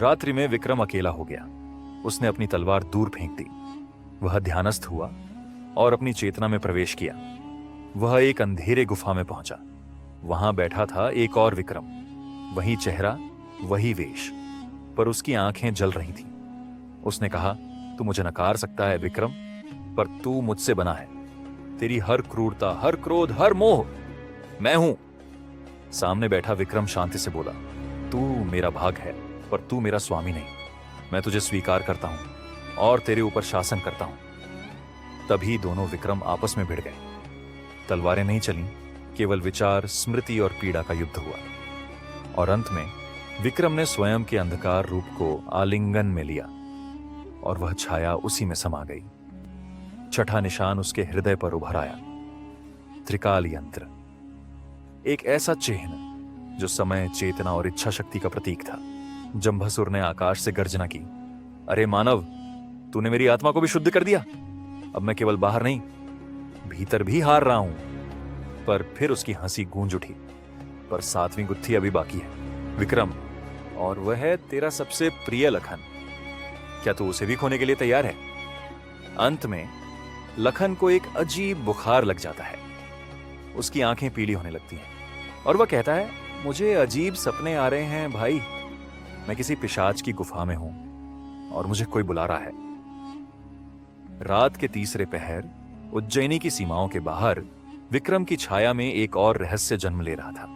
रात्रि में विक्रम अकेला हो गया। उसने अपनी तलवार दूर फेंक दी। वह ध्यानस्थ हुआ और अपनी चेतना में प्रवेश किया। वह एक अंधेरे गुफा में पहुंचा। वहां बैठा था एक और विक्रम, वही चेहरा, वही वेश, पर उसकी आंखें जल रही थीं। उसने कहा, तू मुझे नकार सकता है विक्रम, पर तू मुझसे बना है। तेरी हर क्रूरता, हर क्रोध, हर मोह मैं हूं। सामने बैठा विक्रम शांति से बोला, तू मेरा भाग है, पर तू मेरा स्वामी नहीं। मैं तुझे स्वीकार करता हूं और तेरे ऊपर शासन करता हूं। तभी दोनों विक्रम आपस में भिड़ गए। तलवारें नहीं चलीं, केवल विचार, स्मृति और पीड़ा का युद्ध हुआ। और अंत में विक्रम ने स्वयं के अंधकार रूप को आलिंगन में लिया और वह छाया उसी में समा गई। छठा निशान उसके हृदय पर उभर आया, त्रिकाल यंत्र, एक ऐसा चिन्ह जो समय, चेतना और इच्छा शक्ति का प्रतीक था। जंभासुर ने आकाश से गर्जना की, अरे मानव, तूने मेरी आत्मा को भी शुद्ध कर दिया। अब मैं केवल बाहर नहीं, भीतर भी हार रहा हूं। पर फिर उसकी हंसी गूंज उठी, पर सातवीं गुत्थी अभी बाकी है विक्रम, और वह है तेरा सबसे प्रिय लखन। क्या तू उसे भी खोने के लिए तैयार है? अंत में लखन को एक अजीब बुखार लग जाता है। उसकी आंखें पीली होने लगती हैं और वह कहता है, मुझे अजीब सपने आ रहे हैं भाई। मैं किसी पिशाच की गुफा में हूं और मुझे कोई बुला रहा है। रात के तीसरे पहर उज्जैनी की सीमाओं के बाहर विक्रम की छाया में एक और रहस्य जन्म ले रहा था।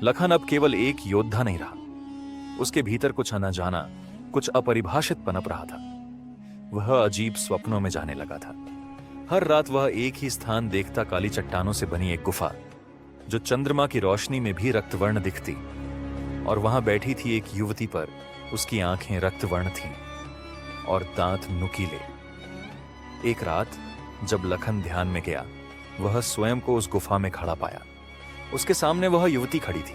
लखन अब केवल एक योद्धा नहीं रहा, उसके भीतर कुछ न जाना, कुछ अपरिभाषित पनप रहा था। वह अजीब स्वप्नों में जाने लगा था। हर रात वह एक ही स्थान देखता, काली चट्टानों से बनी एक गुफा, जो चंद्रमा की रोशनी में भी रक्तवर्ण दिखती। और वहां बैठी थी एक युवती, पर उसकी आंखें रक्तवर्ण थीं और दांत नुकीले। एक रात जब लखन ध्यान में गया, वह स्वयं को उस गुफा में खड़ा पाया। उसके सामने वह युवती खड़ी थी,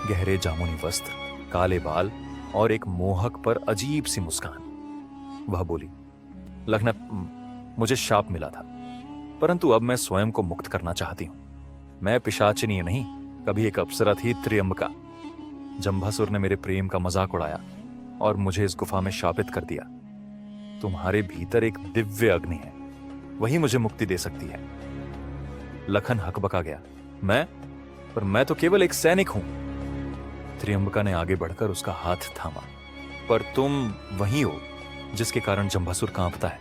गहरे जामुनी वस्त्र, काले बाल और एक मोहक पर अजीब सी मुस्कान। वह बोली, लखन, मुझे शाप मिला था, परंतु अब मैं स्वयं को मुक्त करना चाहती हूं। मैं पिशाचिनी नहीं, कभी एक अप्सरा थी, त्र्यंबका। जंभासुर ने मेरे प्रेम का मजाक उड़ाया और मुझे इस गुफा में शापित कर दिया। तुम्हारे भीतर एक दिव्य अग्नि है, वही मुझे मुक्ति दे सकती है। लखन हकबका गया, पर मैं तो केवल एक सैनिक हूं। त्र्यंबका ने आगे बढ़कर उसका हाथ थामा, पर तुम वही हो जिसके कारण जंभासुर कांपता है,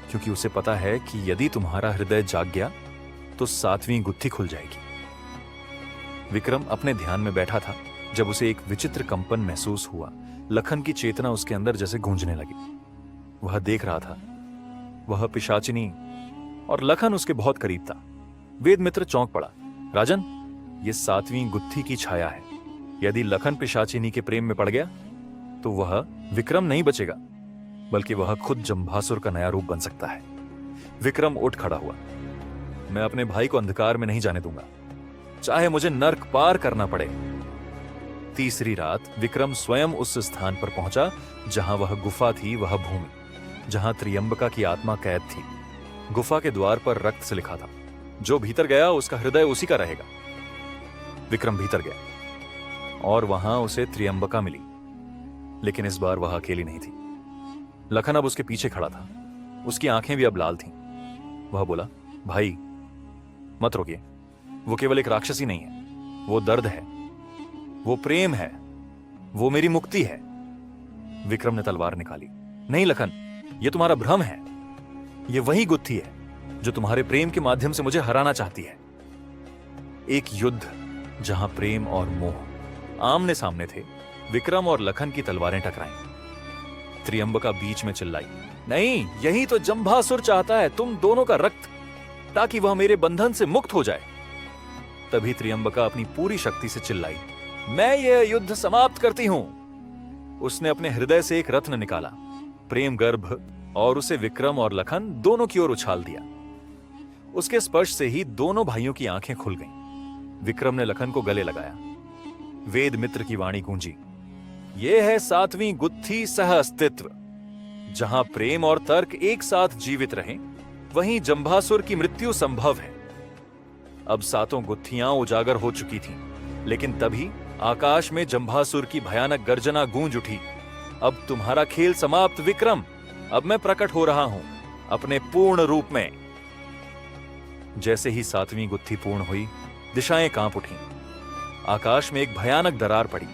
क्योंकि उसे पता है कि यदि तुम्हारा हृदय जाग गया तो सातवीं गुत्थी खुल जाएगी। विक्रम अपने ध्यान में बैठा था जब उसे एक विचित्र कंपन महसूस हुआ। लखन की चेतना उसके अंदर जैसे गूंजने लगी। वह देख रहा था, वह पिशाचिनी और लखन उसके बहुत करीब था। वेद मित्र चौंक पड़ा, राजन, ये सातवीं गुत्थी की छाया है। यदि लखन पिशाचिनी के प्रेम में पड़ गया तो वह विक्रम नहीं बचेगा, बल्कि वह खुद जंभासुर का नया रूप बन सकता है। विक्रम उठ खड़ा हुआ, मैं अपने भाई को अंधकार में नहीं जाने दूंगा, चाहे मुझे नर्क पार करना पड़े। तीसरी रात विक्रम स्वयं उस स्थान पर पहुंचा जहां वह गुफा थी, वह भूमि जहां त्र्यंबका की आत्मा कैद थी। गुफा के द्वार पर रक्त से लिखा था, जो भीतर गया उसका हृदय उसी का रहेगा। विक्रम भीतर गया और वहां उसे त्र्यंबका मिली, लेकिन इस बार वह अकेली नहीं थी। लखन अब उसके पीछे खड़ा था, उसकी आंखें भी अब लाल थीं। वह बोला, भाई मत रोकिए, वो केवल एक राक्षसी नहीं है, वो दर्द है, वो प्रेम है, वो मेरी मुक्ति है। विक्रम ने तलवार निकाली, नहीं लखन, ये तुम्हारा भ्रम है। ये वही गुत्थी है जो तुम्हारे प्रेम के माध्यम से मुझे हराना चाहती है। एक युद्ध जहां प्रेम और मोह आमने सामने थे। विक्रम और लखन की तलवारें टकराईं। त्र्यंबका बीच में चिल्लाई, नहीं, यही तो जंभासुर चाहता है, तुम दोनों का रक्त, ताकि वह मेरे बंधन से मुक्त हो जाए। तभी त्र्यंबका अपनी पूरी शक्ति से चिल्लाई, मैं यह युद्ध समाप्त करती हूं। उसने अपने हृदय से एक रत्न निकाला, प्रेम गर्भ, और उसे विक्रम और लखन दोनों की ओर उछाल दिया। उसके स्पर्श से ही दोनों भाइयों की आंखें खुल गईं। विक्रम ने लखन को गले लगाया। वेद मित्र की वाणी गूंजी, यह है सातवीं गुत्थी सह अस्तित्व। जहां प्रेम और तर्क एक साथ जीवित रहें, वहीं जंभासुर की मृत्यु संभव है। अब सातों गुत्थियां उजागर हो चुकी थीं, लेकिन तभी आकाश में जंभासुर की भयानक गर्जना गूंज उठी। अब तुम्हारा खेल समाप्त विक्रम, अब मैं प्रकट हो रहा हूं अपने पूर्ण रूप में। जैसे ही 7वीं गुत्थी पूर्ण हुई, दिशाएं कांप उठीं। आकाश में एक भयानक दरार पड़ी।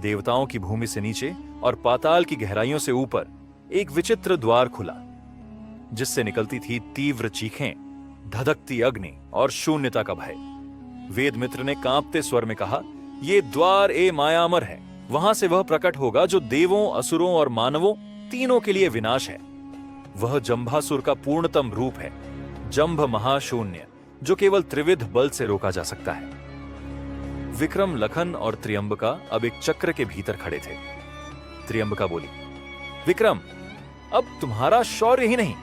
देवताओं की भूमि से नीचे और पाताल की गहराइयों से ऊपर एक विचित्र द्वार खुला, जिससे निकलती थी तीव्र चीखें, धधकती अग्नि और शून्यता का भय। वेद मित्र ने कांपते स्वर में कहा, ये द्वार ए मायामर है। वहां से वह प्रकट होगा जो देवों, असुरों और मानवों तीनों के लिए विनाश है। वह जंभासुर का पूर्णतम रूप है, जंभ महाशून्य, जो केवल त्रिविध बल से रोका जा सकता है। विक्रम, लखन और त्रियंबका अब एक चक्र के भीतर खड़े थे। त्रियंबका बोली, विक्रम, अब तुम्हारा शौर्य ही नहीं,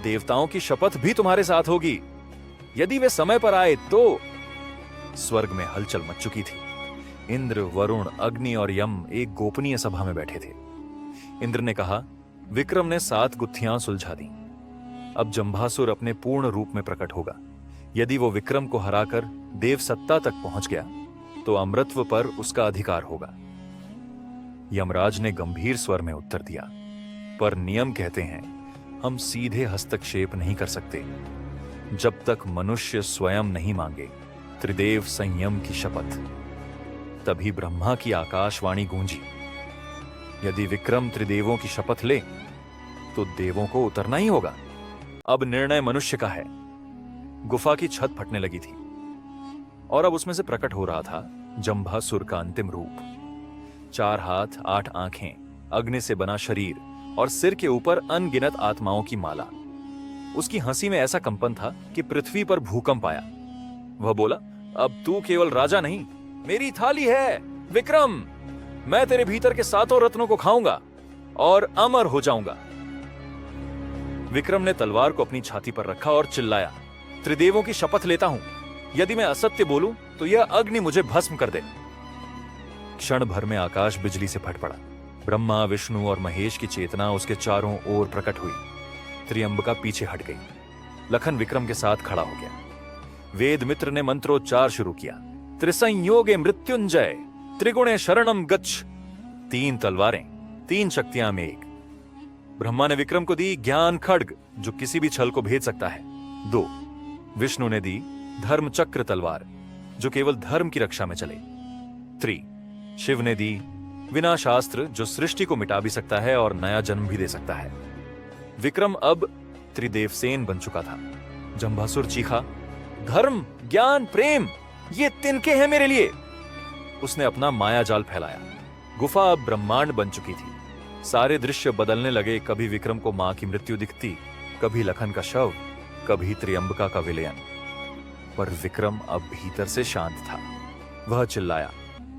देवताओं की शपथ भी तुम्हारे साथ होगी। यदि वे समय पर आए तो। स्वर्ग में हलचल मच चुकी थी। इंद्र, वरुण, अग्नि और यम एक गोपनीय सभा में बैठे थे। इंद्र ने कहा, विक्रम ने 7 गुत्थियां सुलझा दी। अब जंभासुर अपने पूर्ण रूप में प्रकट होगा। यदि वो विक्रम को हराकर देव सत्ता तक पहुंच गया तो अमृतत्व पर उसका अधिकार होगा। यमराज ने गंभीर स्वर में उत्तर दिया, पर नियम कहते हैं हम सीधे हस्तक्षेप नहीं कर सकते जब तक मनुष्य स्वयं नहीं मांगे त्रिदेव संयम की शपथ। तभी ब्रह्मा की आकाशवाणी गूंजी, यदि विक्रम त्रिदेवों की शपथ ले तो देवों को उतरना ही होगा। अब निर्णय मनुष्य का है। गुफा की छत फटने लगी थी और अब उसमें से प्रकट हो रहा था जंभासुर का अंतिम रूप। 4 हाथ, 8 आंखें, अग्नि से बना शरीर और सिर के ऊपर अनगिनत आत्माओं की माला। उसकी हंसी में ऐसा कंपन था कि पृथ्वी पर भूकंप आया। वह बोला, अब तू केवल राजा नहीं, मेरी थाली है विक्रम। मैं तेरे भीतर के 7 रत्नों को खाऊंगा और अमर हो जाऊंगा। विक्रम ने तलवार को अपनी छाती पर रखा और चिल्लाया, त्रिदेवों की शपथ लेता हूं, यदि मैं असत्य बोलूं तो यह अग्नि मुझे भस्म कर दे। क्षण भर में आकाश बिजली से फट पड़ा। ब्रह्मा, विष्णु और महेश की चेतना उसके चारों ओर प्रकट हुई। त्रियंबका पीछे हट गई। लखन विक्रम के साथ खड़ा हो गया। वेद मित्र ने मंत्रोच्चार शुरू किया, त्रिसंयोगे मृत्युंजय, त्रिगुणे शरणम गच्छ। 3 तलवारें, 3 शक्तियां में एक। ब्रह्मा ने विक्रम को दी ज्ञान खड्ग, जो किसी भी छल को भेद सकता है, 2। विष्णु ने दी धर्म चक्र तलवार, जो केवल धर्म की रक्षा में चले, 3। शिव ने दी विनाशास्त्र, जो सृष्टि को मिटा भी सकता है और नया जन्म भी दे सकता है। विक्रम अब त्रिदेवसेन बन चुका था। जंभासुर चीखा, धर्म, ज्ञान, प्रेम, ये तिनके हैं मेरे लिए। उसने अपना माया जाल फैलाया। गुफा अब ब्रह्मांड बन चुकी थी। सारे दृश्य बदलने लगे। कभी विक्रम को मां की मृत्यु दिखती, कभी लखन का शव, कभी त्रियंबका का विलयन। पर विक्रम अब भीतर से शांत था। वह चिल्लाया,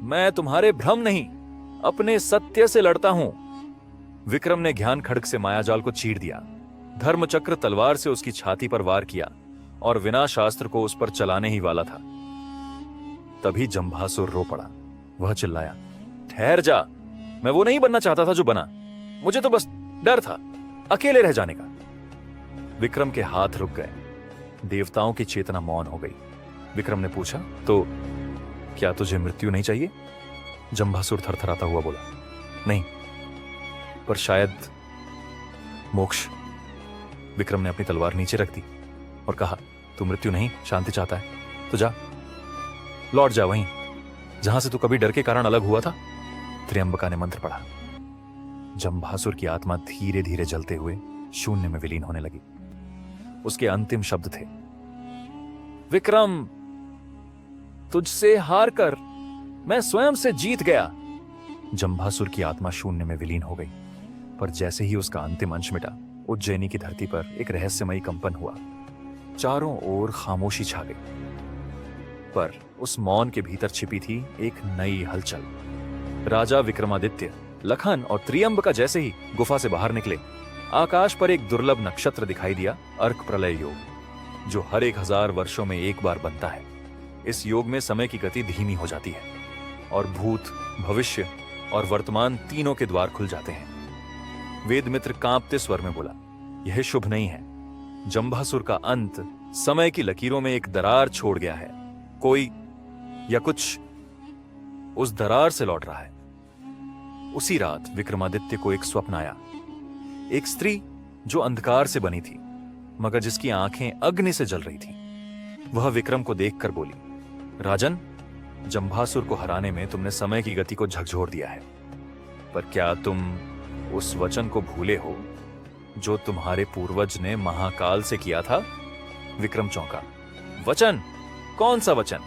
मैं तुम्हारे भ्रम नहीं, अपने सत्य से लड़ता हूं। विक्रम ने ज्ञान खड्ग से मायाजाल को चीर दिया। धर्मचक्र तलवार से उसकी छाती पर वार किया और विनाशास्त्र को उस पर चलाने ही वाला था। तभी जंभासुर रो पड़ा। वह चिल्लाया, ठहर जा, मैं वो नहीं बनना चाहता था जो बना। मुझे तो बस डर था अकेले रह जाने का। विक्रम के हाथ रुक गए। देवताओं की चेतना मौन हो गई। विक्रम ने पूछा, तो क्या तुझे मृत्यु नहीं चाहिए? जंभासुर थरथराता हुआ बोला, नहीं, पर शायद मोक्ष। विक्रम ने अपनी तलवार नीचे रख दी और कहा, तू मृत्यु नहीं, शांति चाहता है तो जा, लौट जा वहीं जहां से तू कभी डर के कारण अलग हुआ था। त्रियंबका ने मंत्र पढ़ा। जंभासुर की आत्मा धीरे धीरे जलते हुए शून्य में विलीन होने लगी। उसके अंतिम शब्द थे, विक्रम, तुझसे हार कर मैं स्वयं से जीत गया। जंभासुर की आत्मा शून्य में विलीन हो गई, पर जैसे ही उसका अंतिम अंश मिटा, उज्जैनी की धरती पर एक रहस्यमयी कंपन हुआ। चारों ओर खामोशी छा गई, पर उस मौन के भीतर छिपी थी एक नई हलचल। राजा विक्रमादित्य, लखन और त्रियंबका जैसे ही गुफा से बाहर निकले, आकाश पर एक दुर्लभ नक्षत्र दिखाई दिया, अर्क प्रलय योग, जो हर 1000 वर्षों में एक बार बनता है। इस योग में समय की गति धीमी हो जाती है और भूत, भविष्य और वर्तमान तीनों के द्वार खुल जाते हैं। वेदमित्र कांपते स्वर में बोला, यह शुभ नहीं है। जंभासुर का अंत समय की लकीरों में एक दरार छोड़ गया है। कोई या कुछ उस दरार से लौट रहा है। उसी रात विक्रमादित्य को एक स्वप्न आया। एक स्त्री जो अंधकार से बनी थी मगर जिसकी आंखें अग्नि से जल रही थी, वह विक्रम को देखकर बोली, राजन, जंभासुर को हराने में तुमने समय की गति को झकझोर दिया है, पर क्या तुम उस वचन को भूले हो जो तुम्हारे पूर्वज ने महाकाल से किया था? विक्रम चौंका। वचन? कौन सा वचन?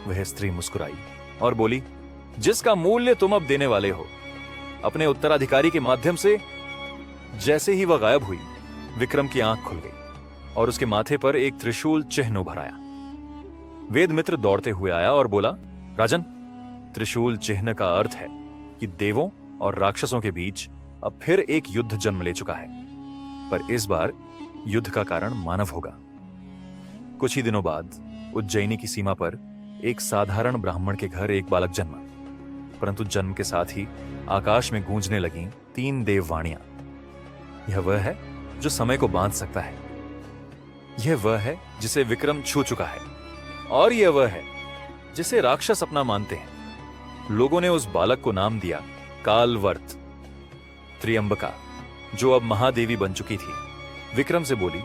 वह स्त्री मुस्कुराई और बोली, जिसका मूल्य तुम अब देने वाले हो अपने उत्तराधिकारी के माध्यम से। जैसे ही वह गायब हुई, विक्रम की आंख खुल गई और उसके माथे पर एक त्रिशूल चिन्ह उभर आया। वेद मित्र दौड़ते हुए आया और बोला, राजन, त्रिशूल चिन्ह का अर्थ है कि देवों और राक्षसों के बीच अब फिर एक युद्ध जन्म ले चुका है, पर इस बार युद्ध का कारण मानव होगा। कुछ ही दिनों बाद उज्जैनी की सीमा पर एक साधारण ब्राह्मण के घर एक बालक जन्मा, परंतु जन्म के साथ ही आकाश में गूंजने लगी 3 देववाणियां। यह वह है जो समय को बांध सकता है, यह वह है जिसे विक्रम छू चुका है, और यह वह है जिसे राक्षस अपना मानते हैं। लोगों ने उस बालक को नाम दिया कालवर्त। त्रियंबका, जो अब महादेवी बन चुकी थी, विक्रम से बोली,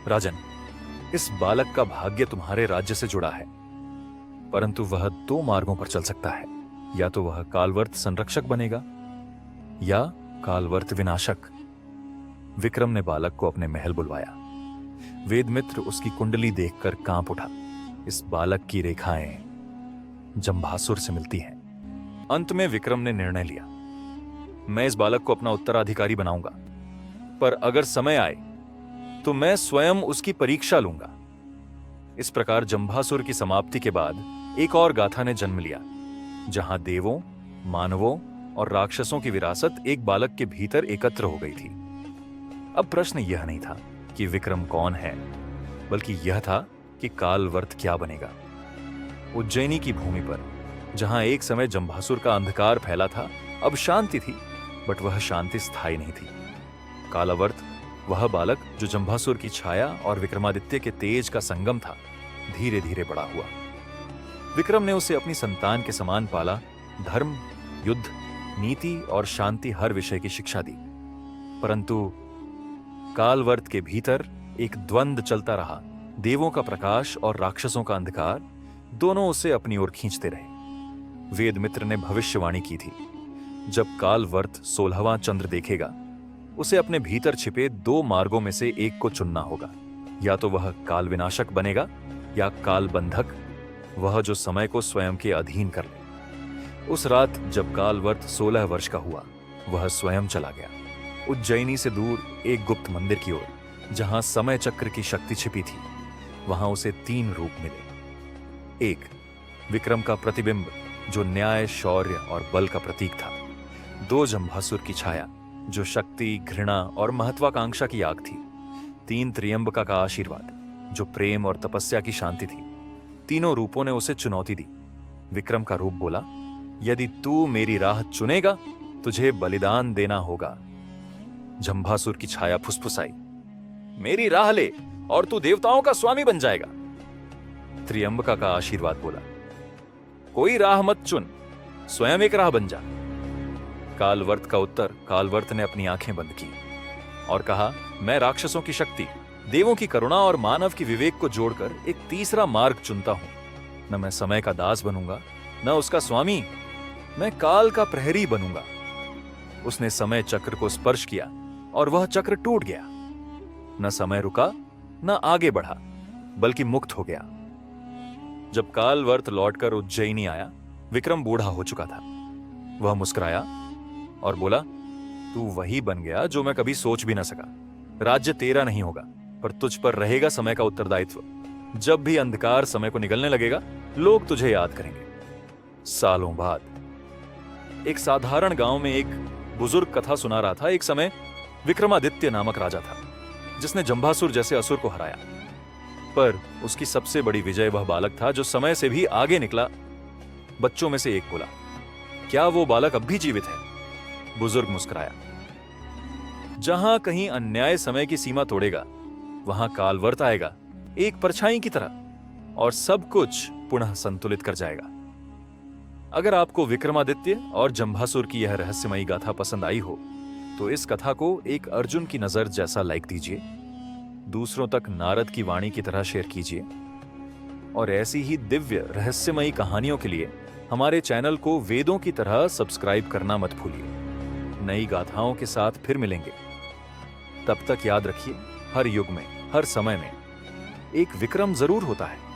राजन, इस बालक का भाग्य तुम्हारे राज्य से जुड़ा है, परंतु वह 2 मार्गों पर चल सकता है। या तो वह कालवर्त संरक्षक बनेगा या कालवर्त विनाशक। विक्रम ने बालक को अपने महल बुलवाया। वेदमित्र उसकी कुंडली देखकर कांप उठा। इस बालक की रेखाएं जंभासुर से मिलती हैं। अंत में विक्रम ने निर्णय लिया, मैं इस बालक को अपना उत्तराधिकारी बनाऊंगा, पर अगर समय आए तो मैं स्वयं उसकी परीक्षा लूंगा। इस प्रकार जंभासुर की समाप्ति के बाद एक और गाथा ने जन्म लिया, जहां देवों, मानवों और राक्षसों की विरासत एक बालक के भीतर एकत्र हो गई थी। अब प्रश्न यह नहीं था कि विक्रम कौन है, बल्कि यह था कि कालवर्त क्या बनेगा। उज्जैनी की भूमि पर जहां एक समय जंभासुर का अंधकार फैला था, अब शांति थी, बट वह शांति स्थायी नहीं थी। कालवर्त, वह बालक जो जंभासुर की छाया और विक्रमादित्य के तेज का संगम था, धीरे धीरे बड़ा हुआ। विक्रम ने उसे अपनी संतान के समान पाला। धर्म, युद्ध, नीति और शांति हर विषय की शिक्षा दी। परंतु कालवर्त के भीतर एक द्वंद्व चलता रहा। देवों का प्रकाश और राक्षसों का अंधकार दोनों उसे अपनी ओर खींचते रहे। वेदमित्र ने भविष्यवाणी की थी, जब कालवर्त 16वां चंद्र देखेगा, उसे अपने भीतर छिपे 2 मार्गों में से एक को चुनना होगा। या तो वह काल विनाशक बनेगा या काल बंधक, वह जो समय को स्वयं के अधीन कर ले। उस रात जब कालवर्त 16 वर्ष का हुआ, वह स्वयं चला गया उज्जैनी से दूर एक गुप्त मंदिर की ओर, जहां समय चक्र की शक्ति छिपी थी। वहां उसे 3 रूप मिले। एक, विक्रम का प्रतिबिंब जो न्याय, शौर्य और बल का प्रतीक था। 2, जंभासुर की छाया जो शक्ति, घृणा और महत्वाकांक्षा की आग थी। 3, त्रियंबका का आशीर्वाद जो प्रेम और तपस्या की शांति थी। तीनों रूपों ने उसे चुनौती दी। विक्रम का रूप बोला, यदि तू मेरी राह चुनेगा, तुझे बलिदान देना होगा। जंभासुर की छाया फुसफुसाई, मेरी राह ले और तू देवताओं का स्वामी बन जाएगा। त्रियंबका का आशीर्वाद बोला, कोई राह मत चुन, स्वयं एक राह बन जा। कालवर्त का उत्तर, कालवर्त ने अपनी आंखें बंद की और कहा, मैं राक्षसों की शक्ति, देवों की करुणा और मानव की विवेक को जोड़कर एक तीसरा मार्ग चुनता हूं। न मैं समय का दास बनूंगा, न उसका स्वामी, मैं काल का प्रहरी बनूंगा। उसने समय चक्र को स्पर्श किया और वह चक्र टूट गया। न समय रुका, न आगे बढ़ा, बल्कि मुक्त हो गया। जब कालवर्त लौटकर उज्जैनी आया, विक्रम बूढ़ा हो चुका था। वह मुस्कुराया और बोला, तू वही बन गया जो मैं कभी सोच भी न सका। राज्य तेरा नहीं होगा, पर तुझ पर रहेगा समय का उत्तरदायित्व। जब भी अंधकार समय को निगलने लगेगा, लोग तुझे याद करेंगे। सालों बाद एक साधारण गांव में एक बुजुर्ग कथा सुना रहा था। एक समय विक्रमादित्य नामक राजा था, जिसने जंभासुर जैसे असुर को हराया। पर उसकी सबसे बड़ी विजय वह बालक था जो समय से भी आगे निकला। बच्चों में से एक बोला, क्या वो बालक अब भी जीवित है? बुजुर्ग मुस्कुराया। जहां कहीं अन्याय समय की सीमा तोड़ेगा, वहां कालवर्त आएगा, एक परछाई की तरह, और सब कुछ पुनः संतुलित कर जाएगा। अगर आपको विक्रमादित्य और जंभासुर की यह रहस्यमयी गाथा पसंद आई हो तो इस कथा को एक अर्जुन की नजर जैसा लाइक दीजिए, दूसरों तक नारद की वाणी की तरह शेयर कीजिए और ऐसी ही दिव्य रहस्यमयी कहानियों के लिए हमारे चैनल को वेदों की तरह सब्सक्राइब करना मत भूलिए। नई गाथाओं के साथ फिर मिलेंगे। तब तक याद रखिए, हर युग में, हर समय में एक विक्रम जरूर होता है।